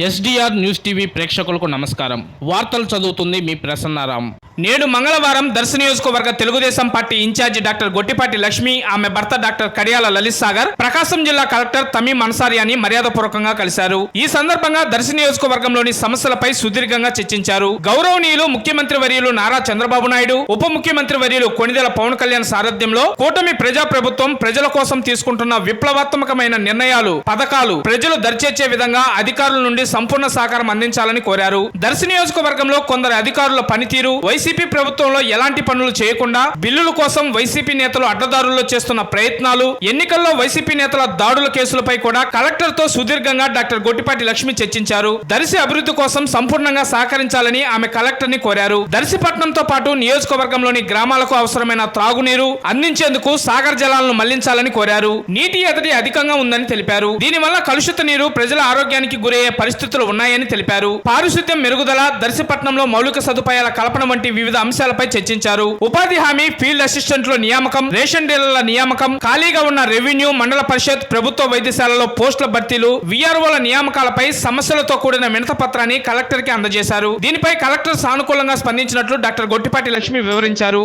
SDR news TV ప్రేక్షకులకు నమస్కారం. వార్తలు చదువుతుంది మీ ప్రసన్నారాం. నేడు మంగళవారం దర్శి నియోజకవర్గ Telugu Desam party in charge doctor Gottipati Lakshmi, ఆమె భర్త డాక్టర్ కడియాల లలిత్ సాగర్ ప్రకాశం జిల్లా కలెక్టర్ తమీం అన్సారియాని మర్యాదపూర్వకంగా కలిశారు. ఈ సందర్భంగా దర్శి నియోజకవర్గంలోని సమస్యలపై సుదీర్ఘంగా చర్చించారు. గౌరవనీయులు ముఖ్యమంత్రి వర్యులు నారా చంద్రబాబు నాయుడు, ఉప ముఖ్యమంత్రి వర్యులు కొణిదెల పవన్ కళ్యాణ్ సారథ్యంలో కూటమి ప్రజా ప్రభుత్వం ప్రజల కోసం తీసుకుంటున్న విప్లవాత్మకమైన నిర్ణయాలు, పథకాలు ప్రజలు దర్చేర్చే విధంగా అధికారుల నుండి సంపూర్ణ సహకారం అందించాలని కోరారు. దర్శి నియోజకవర్గంలో కొందరు అధికారుల పనితీరు, వైసీపీ ప్రభుత్వంలో ఎలాంటి పనులు చేయకుండా బిల్లుల కోసం వైసీపీ నేతలు అడ్డదారుల్లో చేస్తున్న ప్రయత్నాలు, ఎన్నికల్లో వైసీపీ నేతల దాడుల కేసులపై కూడా కలెక్టర్ తో సుదీర్ఘంగా డాక్టర్ గొట్టిపాటి లక్ష్మి చర్చించారు. దర్శి అభివృద్ధి కోసం సంపూర్ణంగా సహకరించాలని ఆమె కలెక్టర్ ని కోరారు. దర్శిపట్నంతో పాటు నియోజకవర్గంలోని గ్రామాలకు అవసరమైన త్రాగునీరు అందించేందుకు సాగర్ జలాలను మళ్లించాలని కోరారు. నీటి ఎద్దడి అధికంగా ఉందని తెలిపారు. దీనివల్ల కలుషిత నీరు ప్రజల ఆరోగ్యానికి గురయ్యే పరిస్థితులు ఉన్నాయని తెలిపారు. పారిశుద్ధ్యం మెరుగుదల, దర్శిపట్నంలో మౌలిక సదుపాయాల కల్పన వంటి వివిధ అంశాలపై చర్చించారు. ఉపాధి హామీ, ఫీల్డ్ అసిస్టెంట్ల నియామకం, రేషన్ డీలర్ల నియామకం, ఖాళీగా ఉన్న రెవెన్యూ, మండల పరిషత్, ప్రభుత్వ వైద్యశాలలో పోస్టుల భర్తీలు, వీఆర్ఓల నియామకాలపై సమస్యలతో కూడిన వినతి పత్రాన్ని కలెక్టర్ కి అందజేశారు. దీనిపై కలెక్టర్ సానుకూలంగా స్పందించినట్లు డాక్టర్ గొట్టిపాటి లక్ష్మి వివరించారు.